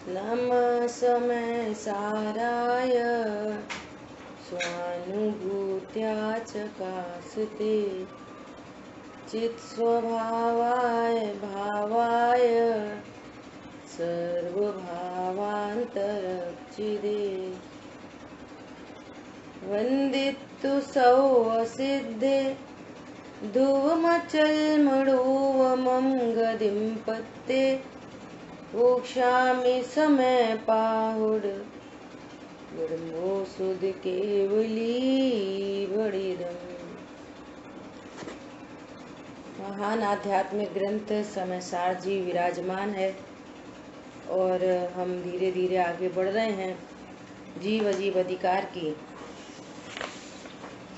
नमः समय साराय स्वानुभूत्या चकासते चित्स्वभावाय भावाय सर्वभावान्तरचिदे वन्दितु सौवसिद्धे धुवमचलमडोवमं गदिं पत्ते वोक्षामि समय पाहुड ब्रह्मो सुध केवली बड़िदम। महान आध्यात्मिक ग्रंथ समयसार जी विराजमान है और हम धीरे धीरे आगे बढ़ रहे हैं। जीव अजीब अधिकार की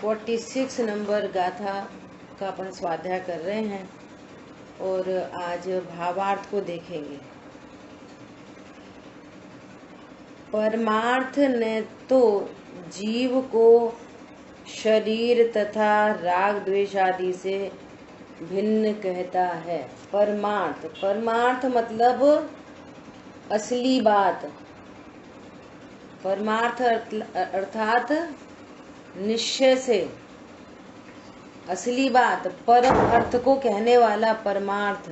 46 नंबर गाथा का अपन स्वाध्याय कर रहे हैं और आज भावार्थ को देखेंगे। परमार्थ ने तो जीव को शरीर तथा राग द्वेष आदि से भिन्न कहता है। परमार्थ, परमार्थ मतलब असली बात। परमार्थ अर्थात निश्चय से असली बात, परम अर्थ को कहने वाला परमार्थ।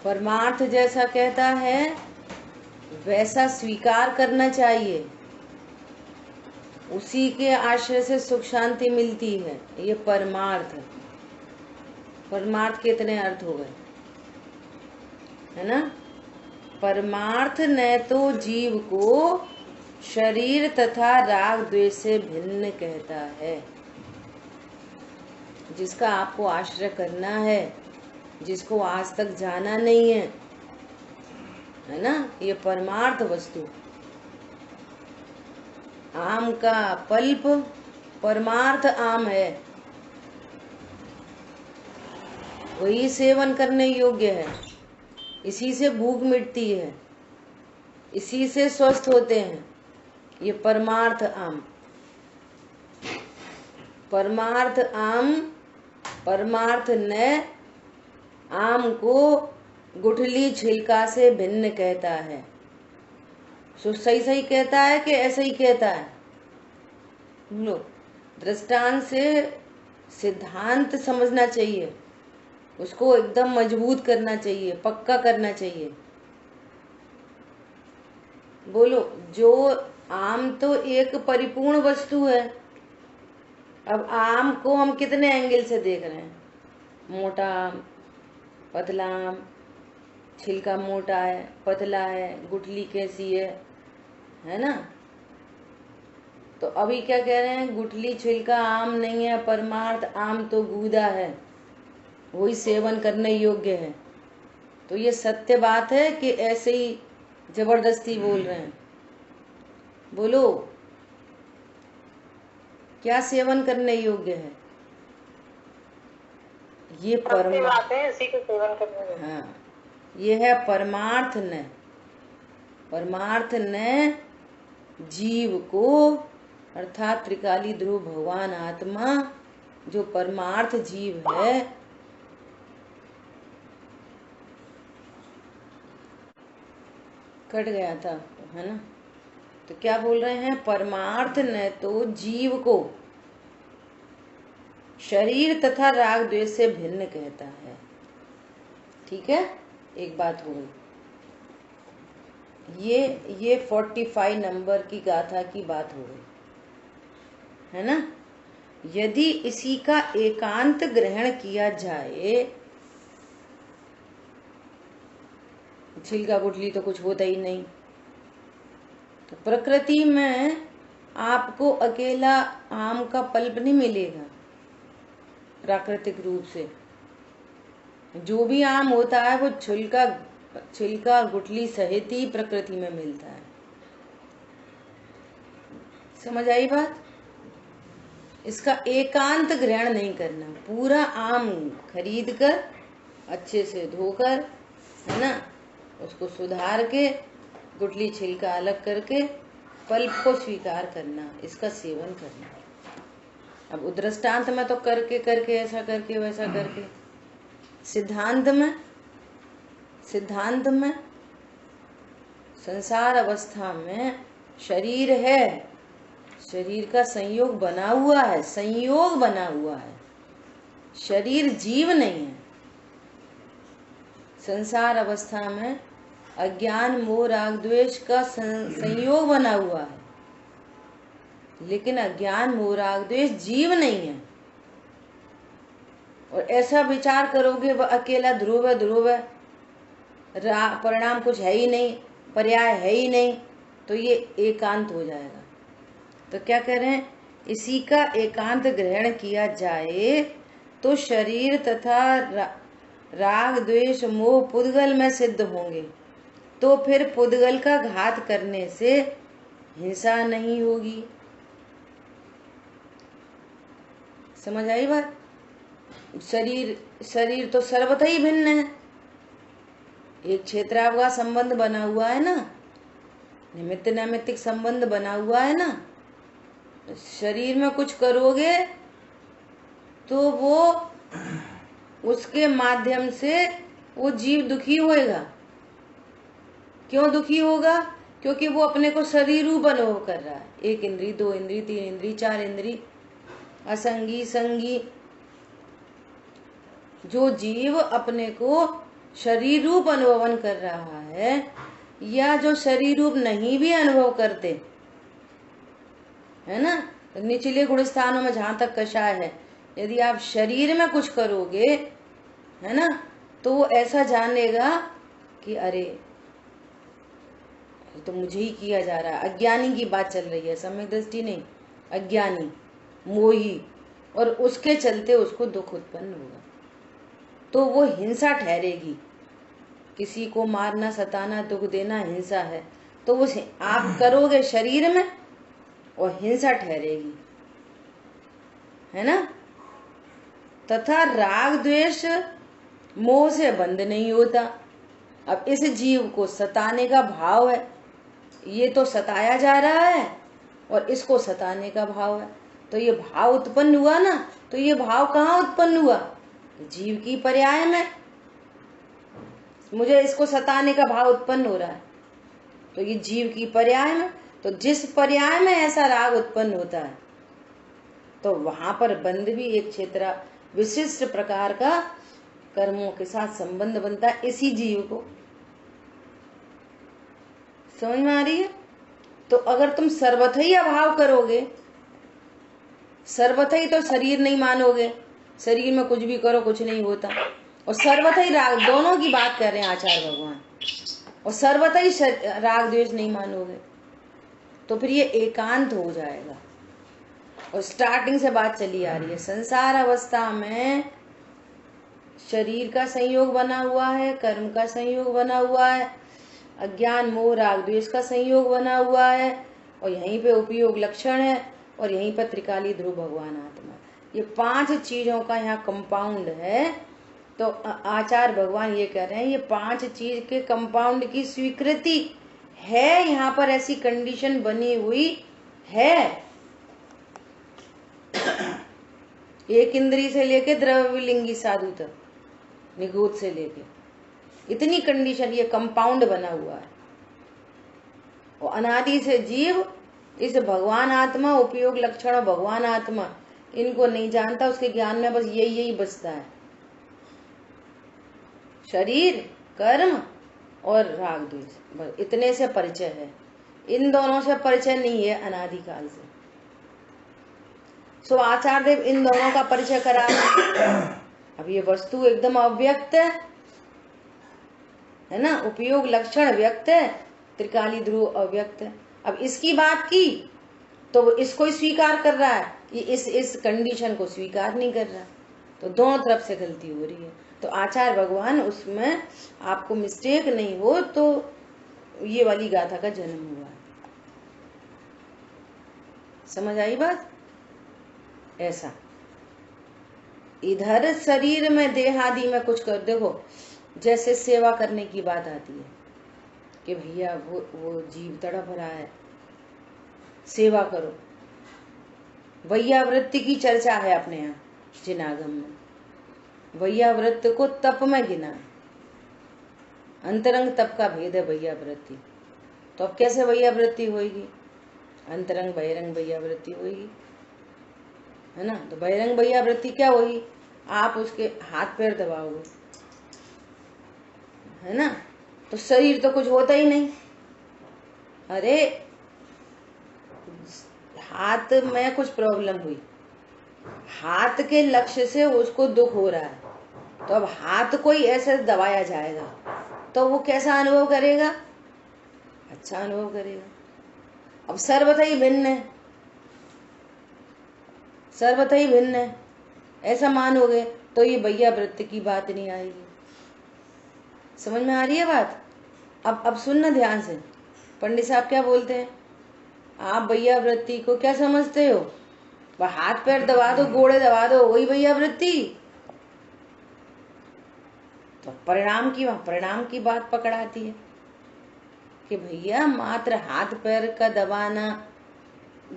परमार्थ जैसा कहता है वैसा स्वीकार करना चाहिए, उसी के आश्रय से सुख शांति मिलती है। ये परमार्थ। परमार्थ के इतने अर्थ हो गए, है ना। परमार्थ ने तो जीव को शरीर तथा राग द्वेष से भिन्न कहता है। जिसका आपको आश्रय करना है, जिसको आज तक जाना नहीं है ना, ये परमार्थ वस्तु। आम का पल्प परमार्थ आम है, वही सेवन करने योग्य है। इसी से भूख मिटती है, इसी से स्वस्थ होते हैं। ये परमार्थ आम। परमार्थ आम, परमार्थ ने आम को गुठली छिलका से भिन्न कहता है। सो सही सही कहता है कि ऐसा ही कहता है? लो, दृष्टांत से सिद्धांत समझना चाहिए, उसको एकदम मजबूत करना चाहिए, पक्का करना चाहिए। बोलो, जो आम तो एक परिपूर्ण वस्तु है। अब आम को हम कितने एंगल से देख रहे हैं? मोटा आम, पतला आम, छिलका मोटा है, पतला है, गुठली कैसी है ना। तो अभी क्या कह रहे हैं? गुठली छिलका आम नहीं है, परमार्थ आम तो गूदा है, वही सेवन करने योग्य है। तो ये सत्य बात है कि ऐसे ही जबरदस्ती बोल रहे हैं? बोलो, क्या सेवन करने योग्य है? ये परमार्थ है, इसी को सेवन करने योग्य। हाँ, ये है परमार्थ ने। परमार्थ ने जीव को अर्थात त्रिकाली ध्रुव भगवान आत्मा जो परमार्थ जीव है, कट गया था, है ना। तो क्या बोल रहे हैं? परमार्थ ने तो जीव को शरीर तथा राग द्वेष से भिन्न कहता है। ठीक है, एक बात हो गई। ये 45 नंबर की गाथा की बात हो गई, है ना। यदि इसी का एकांत ग्रहण किया जाए, छिलका गुठली तो कुछ होता ही नहीं। तो प्रकृति में आपको अकेला आम का पल्प नहीं मिलेगा। प्राकृतिक रूप से जो भी आम होता है वो छिलका गुठली सहित ही प्रकृति में मिलता है। समझ आई बात? इसका एकांत ग्रहण नहीं करना। पूरा आम खरीद कर अच्छे से धोकर, है ना, उसको सुधार के गुठली छिलका अलग करके पल्प को स्वीकार करना, इसका सेवन करना। अब दृष्टांत में तो करके करके ऐसा करके वैसा करके, सिद्धांत में संसार अवस्था में शरीर है, शरीर का संयोग बना हुआ है, संयोग बना हुआ है, शरीर जीव नहीं है। संसार अवस्था में अज्ञान मोह राग द्वेष का संयोग बना हुआ है, लेकिन अज्ञान मोह राग द्वेष जीव नहीं है। और ऐसा विचार करोगे वह अकेला ध्रुव है, ध्रुव है, परिणाम कुछ है ही नहीं, पर्याय है ही नहीं, तो ये एकांत हो जाएगा। तो क्या कह रहे हैं, इसी का एकांत ग्रहण किया जाए तो शरीर तथा राग द्वेष मोह पुद्गल में सिद्ध होंगे, तो फिर पुद्गल का घात करने से हिंसा नहीं होगी। समझ आई बात? शरीर तो सर्वथा ही भिन्न है, एक क्षेत्रावगा संबंध बना हुआ है ना, निमित्त नैमित्तिक संबंध बना हुआ है ना। शरीर में कुछ करोगे तो वो उसके माध्यम से वो जीव दुखी होएगा। क्यों दुखी होगा? क्योंकि वो अपने को शरीर रूप अनुभव कर रहा है। 1 इंद्री, 2 इंद्री, 3 इंद्री, 4 इंद्री, असंगी संगी। जो जीव अपने को शरीर रूप अनुभवन कर रहा है, या जो शरीर रूप नहीं भी अनुभव करते है ना, निचले गुण स्थानों में जहां तक कषाय है, यदि आप शरीर में कुछ करोगे है ना, तो वो ऐसा जानेगा कि अरे तो मुझे ही किया जा रहा है। अज्ञानी की बात चल रही है, सम्यक दृष्टि नहीं, अज्ञानी मोही, और उसके चलते उसको दुख उत्पन्न होगा, तो वो हिंसा ठहरेगी। किसी को मारना, सताना, दुख देना हिंसा है, तो उस आप करोगे शरीर में और हिंसा ठहरेगी, है ना। तथा राग द्वेष मोह से बंध नहीं होता। अब इस जीव को सताने का भाव है, ये तो सताया जा रहा है और इसको सताने का भाव है, तो ये भाव उत्पन्न हुआ ना, तो ये भाव कहाँ उत्पन्न हुआ? जीव की पर्याय में। मुझे इसको सताने का भाव उत्पन्न हो रहा है, तो ये जीव की पर्याय में। तो जिस पर्याय में ऐसा राग उत्पन्न होता है, तो वहां पर बंध भी एक क्षेत्र विशिष्ट प्रकार का कर्मों के साथ संबंध बनता है इसी जीव को। समझ में आ रही है? तो अगर तुम सर्वथा ही अभाव करोगे, सर्वथा ही तो शरीर नहीं मानोगे, शरीर में कुछ भी करो कुछ नहीं होता, और सर्वथा ही राग, दोनों की बात कर रहे हैं आचार्य भगवान, और सर्वथा ही राग द्वेष नहीं मानोगे, तो फिर ये एकांत हो जाएगा। और स्टार्टिंग से बात चली आ रही है, संसार अवस्था में शरीर का संयोग बना हुआ है, कर्म का संयोग बना हुआ है, अज्ञान मोह राग द्वेष का संयोग बना हुआ है, और यहीं पे उपयोग लक्षण है, और यहीं पर त्रिकाली ध्रुव भगवान आत्मा। ये 5 चीजों का यहाँ कंपाउंड है। तो आचार्य भगवान ये कह रहे हैं, ये 5 चीज के कंपाउंड की स्वीकृति है, यहाँ पर ऐसी कंडीशन बनी हुई है। 1 इंद्री से लेके द्रव्यलिंगी साधु तक, निगूढ़ से लेके, इतनी कंडीशन, ये कंपाउंड बना हुआ है। और अनादि से जीव इस भगवान आत्मा, उपयोग लक्षण भगवान आत्मा, इनको नहीं जानता, उसके ज्ञान में बस यही बचता है, शरीर, कर्म और राग द्वेष, बस इतने से परिचय है। इन दोनों से परिचय नहीं है अनादिकाल से। सो आचार्य देव इन दोनों का परिचय करा रहे। अब ये वस्तु एकदम अव्यक्त है ना, उपयोग लक्षण व्यक्त है, त्रिकाली ध्रुव अव्यक्त है। अब इसकी बात की तो वो इसको ही स्वीकार कर रहा है, ये इस कंडीशन को स्वीकार नहीं कर रहा, तो दोनों तरफ से गलती हो रही है। तो आचार्य भगवान उसमें आपको मिस्टेक नहीं हो, तो ये वाली गाथा का जन्म हुआ। समझ आई बात? ऐसा इधर शरीर में देहादि में कुछ कर, देखो जैसे सेवा करने की बात आती है कि भैया वो जीव तड़प रहा है, सेवा करो। वैयावृत्ति की चर्चा है अपने यहाँ जिनागम में, वैयावृत्ति को तप में गिना, अंतरंग तप का भेद है वैयावृत्ति। तो अब कैसे भैया वृत्ति होगी? अंतरंग बहिरंग भैया वृत्ति होगी, है ना। तो बहिरंग भैया वृत्ति क्या होगी? आप उसके हाथ पैर दबाओगे, है ना, तो शरीर तो कुछ होता ही नहीं। अरे हाथ में कुछ प्रॉब्लम हुई, हाथ के लक्ष्य से उसको दुख हो रहा है, तो अब हाथ कोई ऐसे दबाया जाएगा तो वो कैसा अनुभव करेगा? अच्छा अनुभव करेगा। अब सर्वथा ही भिन्न है, सर्वथा ही भिन्न है, ऐसा मानोगे तो ये भैया वृत्ति की बात नहीं आएगी। समझ में आ रही है बात? अब सुनना ध्यान से। पंडित साहब क्या बोलते हैं, आप भैया वृत्ति को क्या समझते हो? वह हाथ पैर दबा दो, गोड़े दबा दो, वही भैया वृत्ति। तो परिणाम की बात पकड़ाती है कि भैया मात्र हाथ पैर का दबाना,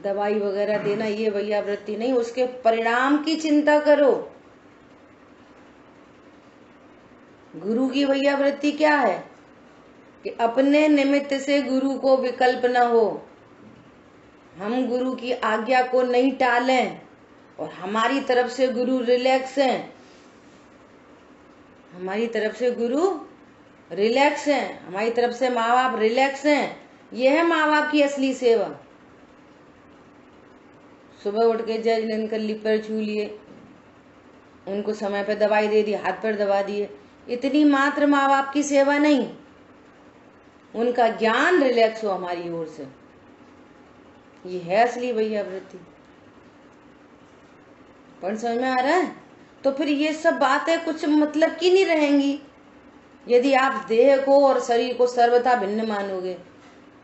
दवाई वगैरह देना, ये भैया वृत्ति नहीं, उसके परिणाम की चिंता करो। गुरु की भैया वृत्ति क्या है कि अपने निमित्त से गुरु को विकल्प न हो, हम गुरु की आज्ञा को नहीं टालें, और हमारी तरफ से गुरु रिलैक्स हैं, हमारी तरफ से गुरु रिलैक्स हैं, हमारी तरफ से माँ बाप रिलैक्स हैं। यह है माँ बाप की असली सेवा। सुबह उठ के जज नंद कर ली, पैर छू लिए, उनको समय पे दवाई दे दी, हाथ पैर दबा दिए, इतनी मात्र माँ बाप की सेवा नहीं, उनका ज्ञान रिलैक्स हो हमारी ओर से, ये है असली भैया वृत्ति। पर समझ में आ रहा है? तो फिर ये सब बातें कुछ मतलब की नहीं रहेंगी। यदि आप देह को और शरीर को सर्वथा भिन्न मानोगे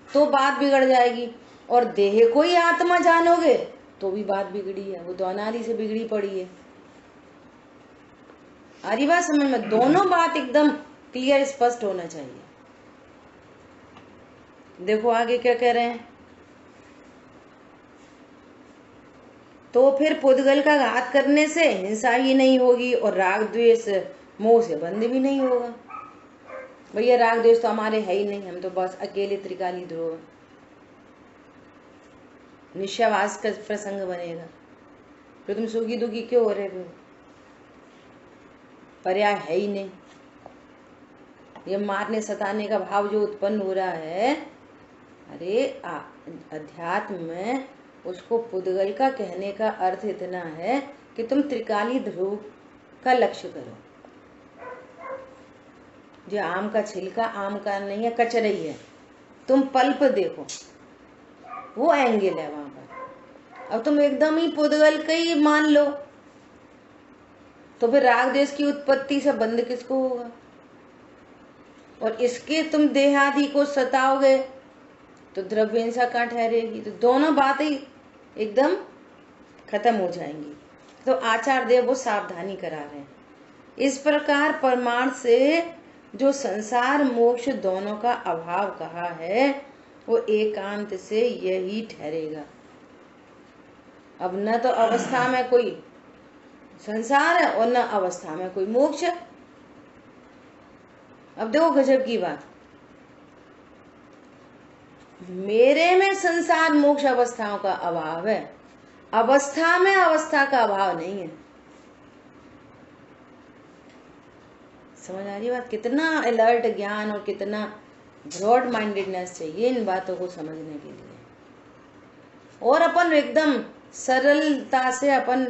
तो बात बिगड़ जाएगी, और देह को ही आत्मा जानोगे तो भी बात बिगड़ी है, वो तो अनादि से बिगड़ी पड़ी है। आ रही बात समझ में? दोनों बात एकदम क्लियर स्पष्ट होना चाहिए। देखो आगे क्या कह रहे हैं, तो फिर पुद्गल का घात करने से हिंसा ही नहीं होगी और राग द्वेष मोह से बंध भी नहीं होगा। भैया राग द्वेष तो हमारे है ही नहीं, हम तो बस अकेले त्रिकाली ध्रुव, निश्चयवास का प्रसंग बनेगा। फिर तुम सुखी दुखी क्यों हो रहे हो? पर्याय है ही नहीं। ये मारने सताने का भाव जो उत्पन्न हो रहा है, अरे अध्यात्म में उसको पुद्गल का कहने का अर्थ इतना है कि तुम त्रिकाली ध्रुव का लक्ष्य करो। जो आम का छिलका आम का नहीं है, कचरई है, तुम पल्प देखो, वो एंगल है वहां पर। अब तुम एकदम ही पुद्गल का ही मान लो तो फिर राग देश की उत्पत्ति से बंद किसको होगा? और इसके तुम देहादि को सताओगे तो द्रव्य हिंसा कहाँ ठहरेगी? तो दोनों बातें एकदम खत्म हो जाएंगी। तो आचार्य देव वो सावधानी करा रहे हैं। इस प्रकार प्रमाण से जो संसार मोक्ष दोनों का अभाव कहा है वो एकांत से यही ठहरेगा। अब न तो अवस्था में कोई संसार है और न अवस्था में कोई मोक्ष है। अब देखो गजब की बात, मेरे में संसार मोक्ष अवस्थाओं का अभाव है, अवस्था में अवस्था का अभाव नहीं है। समझ आ रही बात? कितना अलर्ट ज्ञान और कितना ब्रॉड माइंडेडनेस चाहिए इन बातों को समझने के लिए। और अपन एकदम सरलता से अपन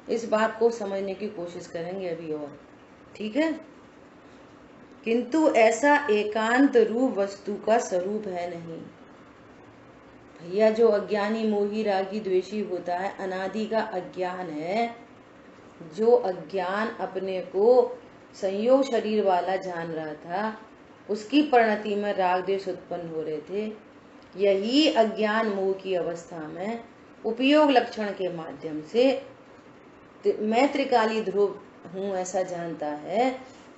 इस बात को समझने की कोशिश करेंगे अभी और, ठीक है। किंतु ऐसा एकांत रूप वस्तु का स्वरूप है नहीं भैया। जो अज्ञानी मोही रागी द्वेषी होता है, अनादि का अज्ञान है। जो अज्ञान अपने को संयोग शरीर वाला जान रहा था, उसकी परिणति में राग द्वेष उत्पन्न हो रहे थे। यही अज्ञान मोह की अवस्था में उपयोग लक्षण के माध्यम से मैं त्रिकाली ध्रुव हूँ ऐसा जानता है,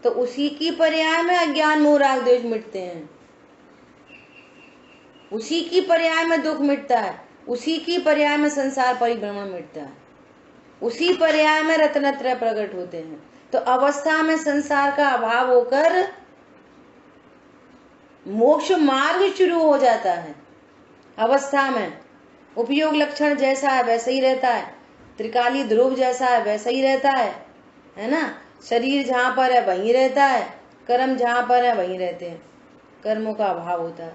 तो उसी की पर्याय में अज्ञान मोह राग द्वेष मिटते हैं, उसी की पर्याय में दुख मिटता है, उसी की पर्याय में संसार परिभ्रमण मिटता है, उसी पर्याय में रत्नत्रय प्रकट होते हैं। तो अवस्था में संसार का अभाव होकर मोक्ष मार्ग शुरू हो जाता है अवस्था में। उपयोग लक्षण जैसा है वैसा ही रहता है, त्रिकाली ध्रुव जैसा है वैसा ही रहता है ना। शरीर जहाँ पर है वहीं रहता है, कर्म जहाँ पर है वहीं रहते हैं, कर्मों का अभाव होता है।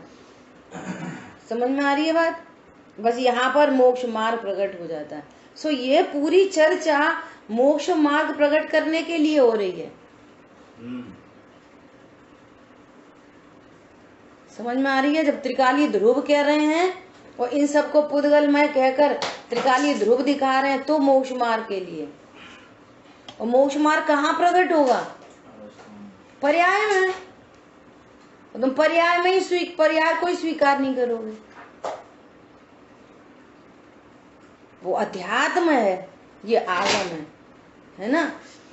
समझ में आ रही है बात? बस यहाँ पर मोक्ष मार्ग प्रकट हो जाता है। सो ये पूरी चर्चा मोक्ष मार्ग प्रकट करने के लिए हो रही है। समझ में आ रही है? जब त्रिकाली ध्रुव कह रहे हैं और इन सबको पुद्गलमय कहकर त्रिकाली ध्रुव दिखा रहे हैं तो मोक्ष मार्ग के लिए। और मोक्ष मार्ग कहाँ प्रकट होगा? पर्याय में। तुम पर्याय में ही पर्याय को ही स्वीकार नहीं करोगे। वो अध्यात्म है, ये आगम है ना।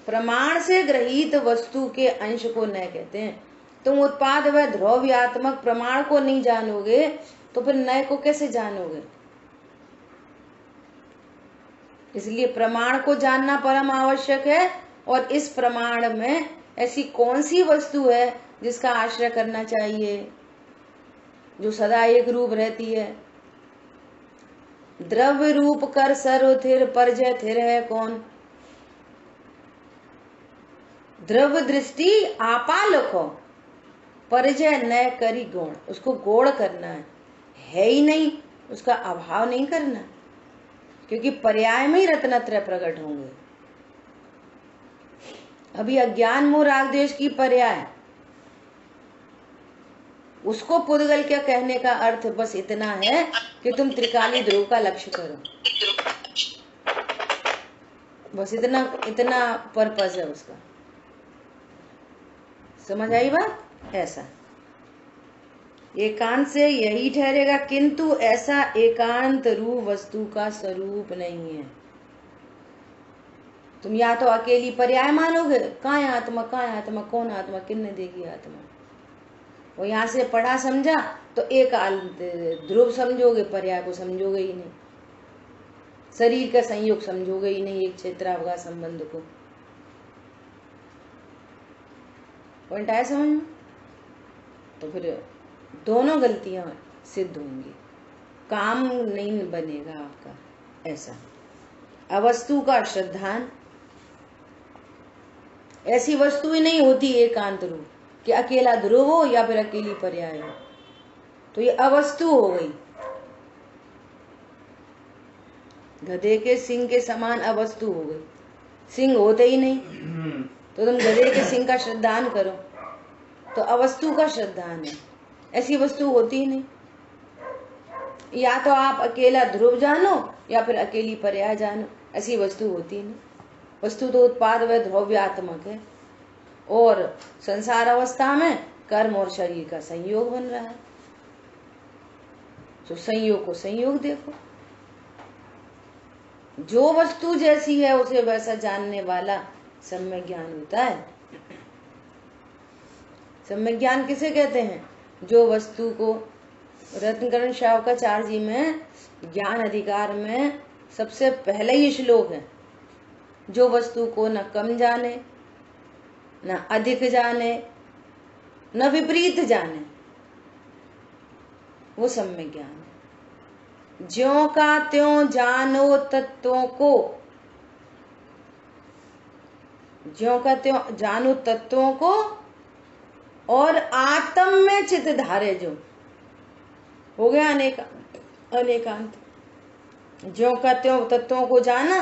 प्रमाण से ग्रहित वस्तु के अंश को न कहते हैं। तुम उत्पाद व द्रव्यात्मक प्रमाण को नहीं जानोगे तो फिर नए को कैसे जानोगे? इसलिए प्रमाण को जानना परम आवश्यक है। और इस प्रमाण में ऐसी कौन सी वस्तु है जिसका आश्रय करना चाहिए, जो सदा एक रूप रहती है? द्रव्य रूप कर सर्व थिर परजय थिर है कौन? द्रव्य दृष्टि आपालको परजय न करी गौण। उसको गौड़ करना है ही नहीं, उसका अभाव नहीं करना, क्योंकि पर्याय में ही रत्नत्रय प्रकट होंगे। अभी अज्ञान मोह राग द्वेष की पर्याय, उसको पुद्गल क्या कहने का अर्थ बस इतना है कि तुम त्रिकाली ध्रुव का लक्ष्य करो, बस इतना पर्पस है उसका। समझ आई बात? ऐसा एकांत से यही ठहरेगा, किंतु ऐसा एकांत रूप वस्तु का स्वरूप नहीं है। तुम या तो अकेली पर्याय मानोगे, कहाँ है आत्मा, कहाँ है आत्मा, कौन आत्मा, किन्ने देगी आत्मा। वो यहाँ से पढ़ा समझा तो एक ध्रुव समझोगे, पर्याय को समझोगे ही नहीं, शरीर का संयोग समझोगे ही नहीं, एक क्षेत्रावकाश संबंध को। पॉइंट आया समझ में? तो फिर दोनों गलतियां सिद्ध होंगी, काम नहीं बनेगा आपका। ऐसा अवस्तु का श्रद्धान, ऐसी वस्तु ही नहीं होती एकांत रूप कि अकेला ध्रुव हो या फिर अकेली पर्याय हो, तो ये अवस्तु हो गई। गधे के सिंह के समान अवस्तु हो गई, सिंह होते ही नहीं। तो तुम गधे के सिंह का श्रद्धान करो तो अवस्तु का श्रद्धान है, ऐसी वस्तु होती ही नहीं। या तो आप अकेला ध्रुव जानो या फिर अकेली पर्याय जानो, ऐसी वस्तु होती ही नहीं। वस्तु तो उत्पाद व द्रव्यात्मक है और संसार अवस्था में कर्म और शरीर का संयोग बन रहा है। तो संयोग को संयोग देखो, जो वस्तु जैसी है उसे वैसा जानने वाला सम्यक ज्ञान होता है। सम्यक ज्ञान किसे कहते हैं? जो वस्तु को, रत्नकरण शावकाचार्य जी में ज्ञान अधिकार में सबसे पहले ही श्लोक है, जो वस्तु को न कम जाने न अधिक जाने न विपरीत जाने, वो सम्यक ज्ञान है। ज्यों का त्यों जानो तत्वों को, ज्यों का त्यों जानो तत्वों को और आत्म में चित धारे, जो हो गया अनेकांत। ज्यों का त्यों तत्वों को जाना,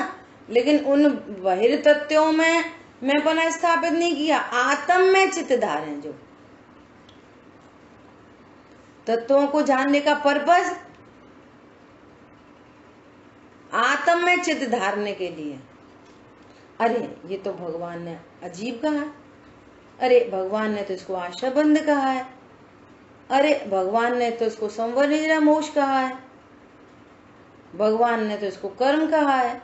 लेकिन उन बहिर तत्वों में मैंपना स्थापित नहीं किया, आत्म में चित धारे। जो तत्वों को जानने का पर्पस आत्म में चित धारने के लिए। अरे ये तो भगवान ने अजीब कहा, अरे भगवान ने तो इसको आशाबंध कहा है, अरे भगवान ने तो इसको संवर निद्रा मोक्ष कहा है, भगवान ने तो इसको कर्म कहा है,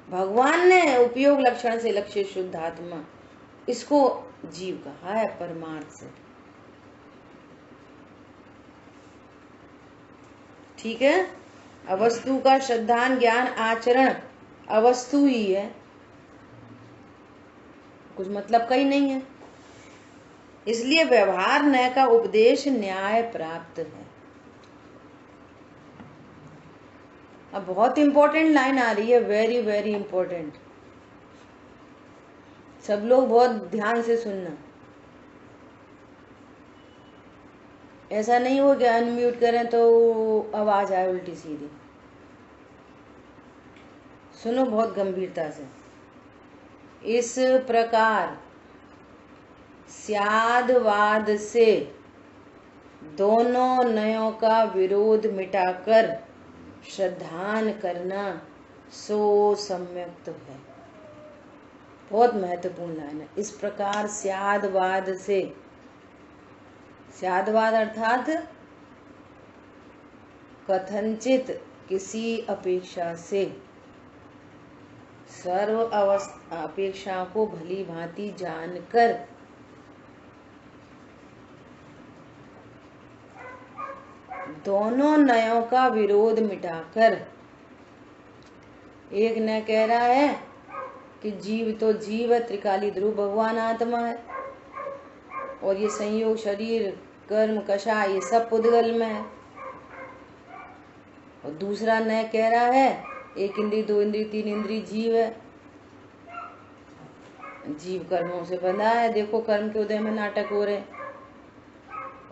भगवान ने उपयोग लक्षण से लक्ष्य शुद्ध आत्मा, इसको जीव कहा है परमार्थ से। ठीक है। अवस्तु का श्रद्धान ज्ञान आचरण अवस्तु ही है, कुछ मतलब का ही नहीं है। इसलिए व्यवहार न का उपदेश न्याय प्राप्त है। अब बहुत इंपॉर्टेंट लाइन आ रही है, वेरी वेरी इंपॉर्टेंट। सब लोग बहुत ध्यान से सुनना। ऐसा नहीं हो कि अनम्यूट करें तो आवाज आए उल्टी सीधी। सुनो बहुत गंभीरता से। इस प्रकार स्यादवाद से दोनों नयों का विरोध मिटाकर श्रद्धान करना सो सम्यक्त है। बहुत महत्वपूर्ण लाइन है। इस प्रकार स्यादवाद से, स्यादवाद अर्थात कथनचित किसी अपेक्षा से, सर्व अपेक्षा को भली भांति जानकर दोनों नयों का विरोध मिटाकर, एक न कह रहा है कि जीव तो जीव है, त्रिकाली ध्रुव भगवान आत्मा है, और ये संयोग शरीर कर्म कषाय ये सब पुद्गल में है। और दूसरा न कह रहा है एक इंद्री दो इंद्री तीन इंद्री जीव है, जीव कर्मों से बंधा है। देखो कर्म के उदय में नाटक हो रहे,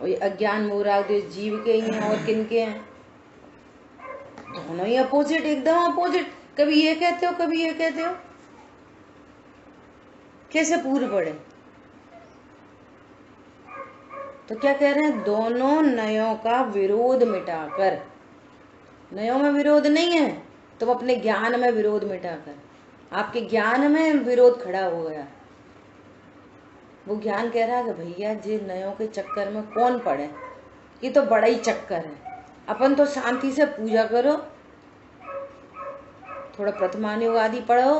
और ये अज्ञान मोहराग जीव के ही हैं और किन के हैं। दोनों ही अपोजिट, एकदम अपोजिट। कभी ये कहते हो कभी ये कहते हो, कैसे पूरे पड़े। तो क्या कह रहे हैं, दोनों नयों का विरोध मिटाकर। नयों में विरोध नहीं है तो अपने ज्ञान में विरोध मिटाकर, आपके ज्ञान में विरोध खड़ा हो गया। वो ज्ञान कह रहा है कि भैया जी नयों के चक्कर में कौन पड़े, ये तो बड़ा ही चक्कर है। अपन तो शांति से पूजा करो, थोड़ा प्रथमानुयोग आदि पढ़ो,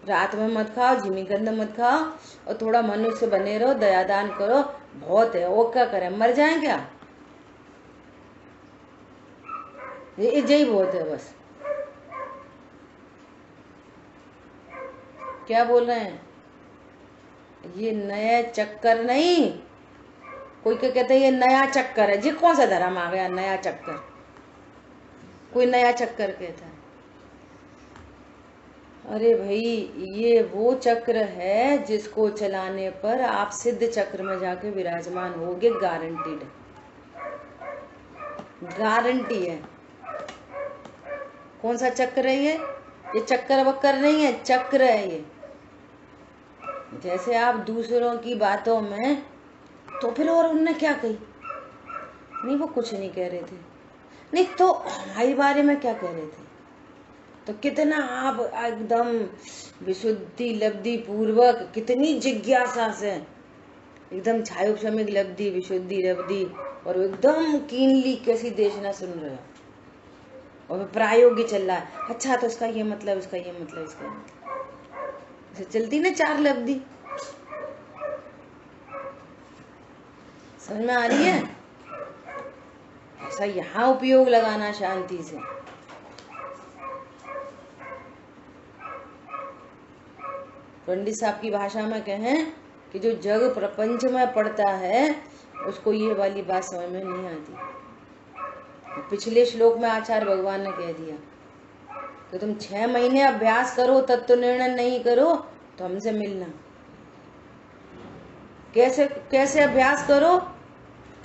रात में मत खाओ, झिमी गंध मत खाओ, और थोड़ा मनुष्य से बने रहो, दयादान करो, बहुत है। वो क्या करें, मर जाएं क्या? ये यही बहुत है बस। क्या बोल रहे हैं, ये नया चक्कर नहीं। कोई क्या कहते हैं ये नया चक्कर है जी, कौन सा धर्म आ गया नया चक्कर, कोई नया चक्कर कहता है। अरे भाई ये वो चक्र है जिसको चलाने पर आप सिद्ध चक्र में जाके विराजमान होगे, गारंटीड, गारंटी है। कौन सा चक्र है ये चक्कर वक्कर नहीं है, चक्र है ये। जैसे आप दूसरों की बातों में, तो फिर और उनने क्या कही, नहीं वो कुछ नहीं कह रहे थे, नहीं तो हमारे बारे में क्या कह रहे थे, तो कितना आप एकदम विशुद्धि लब्धि पूर्वक, कितनी जिज्ञासा से एकदम छायोक्षमिक लब्धि विशुद्धि लब्धि, और एकदम कीनली कैसी देशना सुन रहे हो, और प्रायोगिक चल रहा है। अच्छा तो इसका ये मतलब, इसका ये मतलब, इसका ऐसे चलती ना चार लब्धि। समझ में आ रही है? ऐसा यहाँ उपयोग लगाना शांति से। पंडित साहब की भाषा में कहें कि जो जग प्रपंच में पड़ता है उसको ये वाली बात समझ में नहीं आती। पिछले श्लोक में आचार्य भगवान ने कह दिया कि तुम 6 महीने अभ्यास करो, तब तो निर्णय नहीं करो तो हमसे मिलना। कैसे कैसे अभ्यास करो,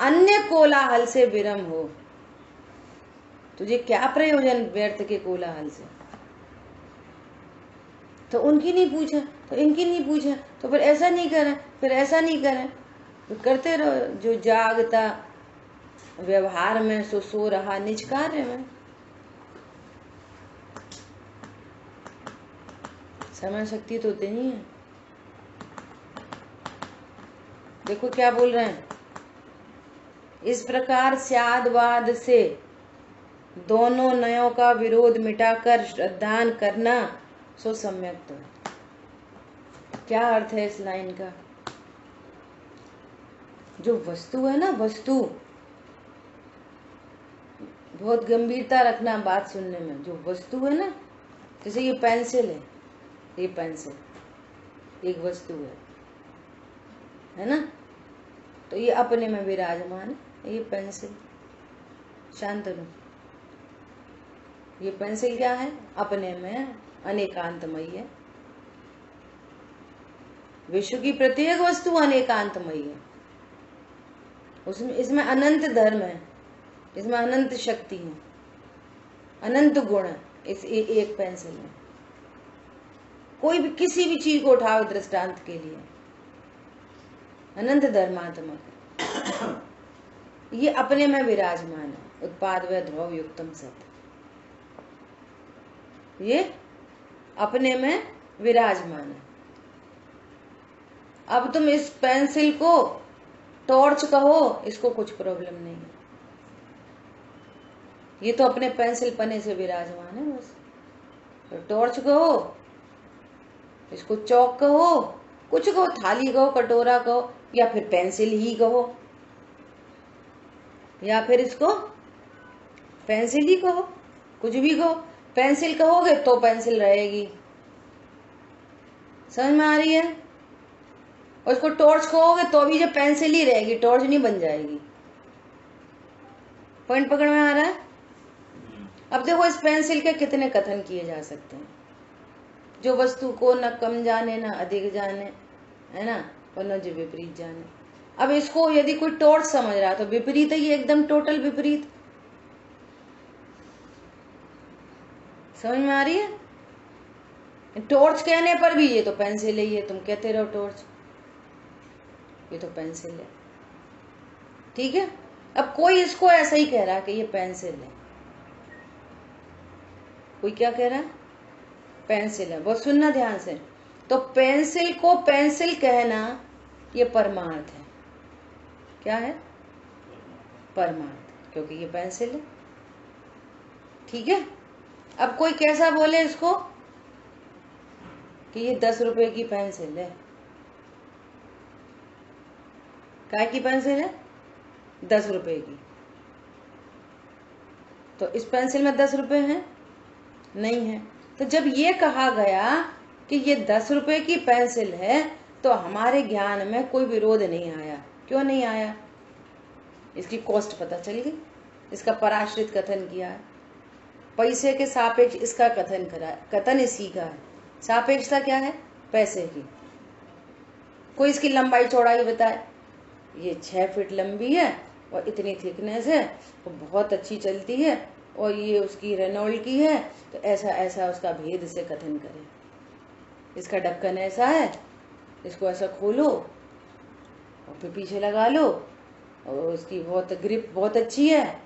अन्य कोलाहल से विरम हो। तुझे क्या प्रयोजन व्यर्थ के कोलाहल से, तो उनकी नहीं पूछा तो इनकी नहीं पूछा, तो फिर ऐसा नहीं करें, फिर ऐसा नहीं करें, तो करते रहो। जो जागता व्यवहार में सो रहा निज कार्य में। समय शक्ति तो होती नहीं है। देखो क्या बोल रहे हैं, इस प्रकार स्यादवाद से दोनों नयों का विरोध मिटाकर श्रद्धान करना सो सम्यक। तो क्या अर्थ है इस लाइन का? जो वस्तु है ना, वस्तु, बहुत गंभीरता रखना बात सुनने में। जो वस्तु है ना, जैसे ये पेंसिल है, ये पेंसिल एक वस्तु है ना। तो ये अपने में विराजमान है, ये पेंसिल। शांत लो। ये पेंसिल क्या है? अपने में अनेकांतमयी है। विश्व की प्रत्येक वस्तु अनेकांतमयी है। उसमें इसमें अनंत धर्म है, इसमें अनंत शक्ति है, अनंत गुण है इस एक पेंसिल में। कोई भी किसी भी चीज को उठाओ दृष्टांत के लिए, अनंत धर्मात्मक है। ये अपने में विराजमान है, उत्पाद व ध्रुव युक्तम सत। ये अपने में विराजमान है। अब तुम इस पेंसिल को टॉर्च कहो, इसको कुछ प्रॉब्लम नहीं है। ये तो अपने पेंसिल पने से विराजमान है बस। तो टॉर्च कहो, इसको चौक कहो, कुछ कहो, थाली कहो, कटोरा कहो, या फिर पेंसिल ही कहो, या फिर इसको पेंसिल ही कहो, कुछ भी कहो। पेंसिल कहोगे तो पेंसिल रहेगी, समझ में आ रही है। और इसको टॉर्च कहोगे तो भी जो पेंसिल ही रहेगी, टॉर्च नहीं बन जाएगी। पॉइंट पकड़ में आ रहा है। अब देखो इस पेंसिल के कितने कथन किए जा सकते हैं, जो वस्तु को न कम जाने न अधिक जाने, है ना, और न जो विपरीत जाने। अब इसको यदि कोई टॉर्च समझ रहा है तो विपरीत है, ये एकदम टोटल विपरीत। समझ में आ रही है। टॉर्च कहने पर भी ये तो पेंसिल है, ये तुम कहते रहो टॉर्च, ये तो पेंसिल है, ठीक है। अब कोई इसको ऐसा ही कह रहा है कि ये पेंसिल है, कोई क्या कह रहा है? पेंसिल है। बहुत सुनना ध्यान से। तो पेंसिल को पेंसिल कहना ये परमार्थ है। क्या है? परमार्थ, क्योंकि ये पेंसिल है, ठीक है। अब कोई कैसा बोले इसको कि ये 10 रुपए की पेंसिल है। काय की पेंसिल है? 10 रुपए की। तो इस पेंसिल में 10 रुपए हैं? नहीं है। तो जब ये कहा गया कि ये 10 रुपए की पेंसिल है, तो हमारे ज्ञान में कोई विरोध नहीं आया। क्यों नहीं आया? इसकी कॉस्ट पता चल गई, इसका पराश्रित कथन किया है, पैसे के सापेक्ष इसका कथन करा, कथन इसी का है। सापेक्षता क्या है? पैसे की। कोई इसकी लंबाई चौड़ाई बताए, ये 6 फीट लंबी है और इतनी थिकनेस है, वो बहुत अच्छी चलती है, और ये उसकी रेनॉल्ड की है, तो ऐसा ऐसा उसका भेद से कथन करें। इसका ढक्कन ऐसा है, इसको ऐसा खोलो और फिर पीछे लगा लो, और उसकी बहुत ग्रिप बहुत अच्छी है,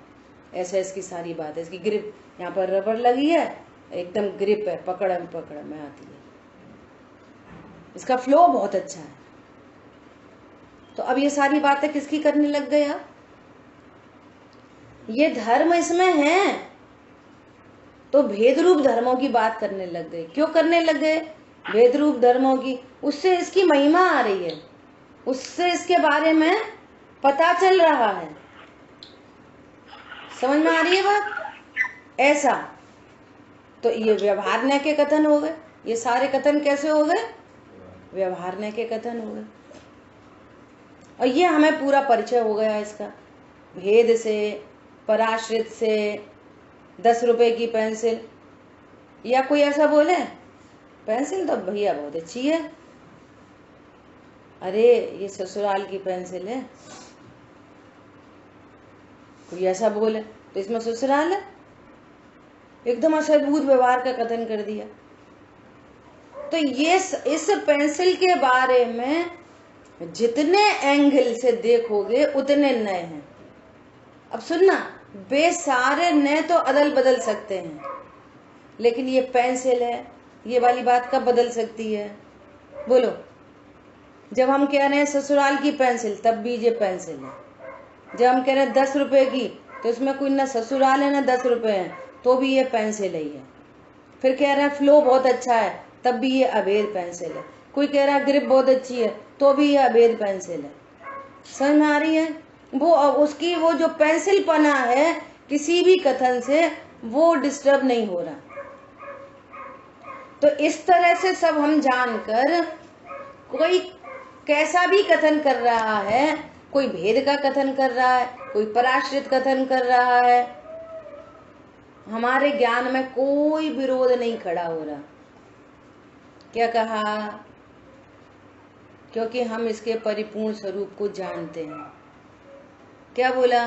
ऐसा इसकी सारी बात है। इसकी ग्रिप, यहाँ पर रबर लगी है, एकदम ग्रिप है, पकड़ में आती है, इसका फ्लो बहुत अच्छा है। तो अब ये सारी बातें किसकी करने लग गए आप? ये धर्म इसमें है, तो भेद रूप धर्मों की बात करने लग गए। क्यों करने लग गए भेद रूप धर्मों की? उससे इसकी महिमा आ रही है, उससे इसके बारे में पता चल रहा है। समझ में आ रही है बात? ऐसा तो ये व्यवहारण्य के कथन हो गए। ये सारे कथन कैसे हो गए? व्यवहारण्य के कथन हो गए। और ये हमें पूरा परिचय हो गया इसका, भेद से, पराश्रित से, 10 रुपए की पेंसिल। या कोई ऐसा बोले पेंसिल तो भैया बहुत अच्छी है, अरे ये ससुराल की पेंसिल है, कोई ऐसा बोले तो इसमें ससुराल है, एकदम असद्भुत व्यवहार का कथन कर दिया। तो ये इस पेंसिल के बारे में जितने एंगल से देखोगे उतने नए हैं। अब सुनना, वे सारे नए तो अदल बदल सकते हैं, लेकिन ये पेंसिल है, ये वाली बात कब बदल सकती है? बोलो। जब हम कह रहे हैं ससुराल की पेंसिल, तब भी ये पेंसिल है। जब हम कह रहे हैं 10 रुपए की, तो इसमें कोई ना ससुराल है ना 10 रुपए है, तो भी ये पेंसिल ही है। फिर कह रहे हैं फ्लो बहुत अच्छा है, तब भी ये अभेद पेंसिल है। कोई कह रहा है ग्रिप बहुत अच्छी है, तो भी ये अभेद पेंसिल है। समझ में आ रही है? वो उसकी वो जो पेंसिल पना है, किसी भी कथन से वो डिस्टर्ब नहीं हो रहा। तो इस तरह से सब हम जानकर कोई कैसा भी कथन कर रहा है, कोई भेद का कथन कर रहा है, कोई पराश्रित कथन कर रहा है, हमारे ज्ञान में कोई विरोध नहीं खड़ा हो रहा। क्या कहा? क्योंकि हम इसके परिपूर्ण स्वरूप को जानते हैं। क्या बोला?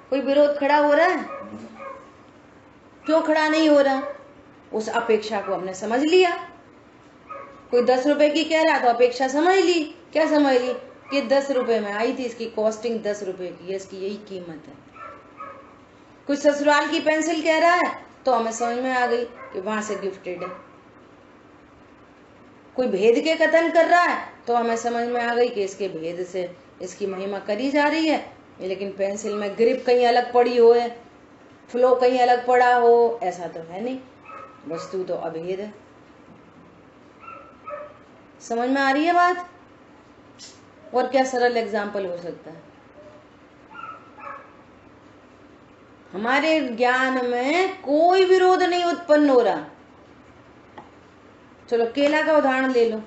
कोई विरोध खड़ा हो रहा है? क्यों खड़ा नहीं हो रहा? उस अपेक्षा को हमने समझ लिया। कोई 10 रुपए की कह रहा तो अपेक्षा समझ ली। क्या समझ ली? कि 10 रुपए में आई थी, इसकी कॉस्टिंग 10 रुपए की है, इसकी यही कीमत है। कोई ससुराल की पेंसिल कह रहा है तो हमें समझ में आ गई कि वहां से गिफ्टेड है। कोई भेद के कथन कर रहा है तो हमें समझ में आ गई कि इसके भेद से इसकी महिमा करी जा रही है। लेकिन पेंसिल में ग्रिप कहीं अलग पड़ी हो, फ्लो कहीं अलग पड़ा हो, ऐसा तो है नहीं। वस्तु तो अभेद है। समझ में आ रही है बात? और क्या सरल एग्जाम्पल हो सकता है? हमारे ज्ञान में कोई विरोध नहीं उत्पन्न हो रहा। चलो केला का उदाहरण ले लो।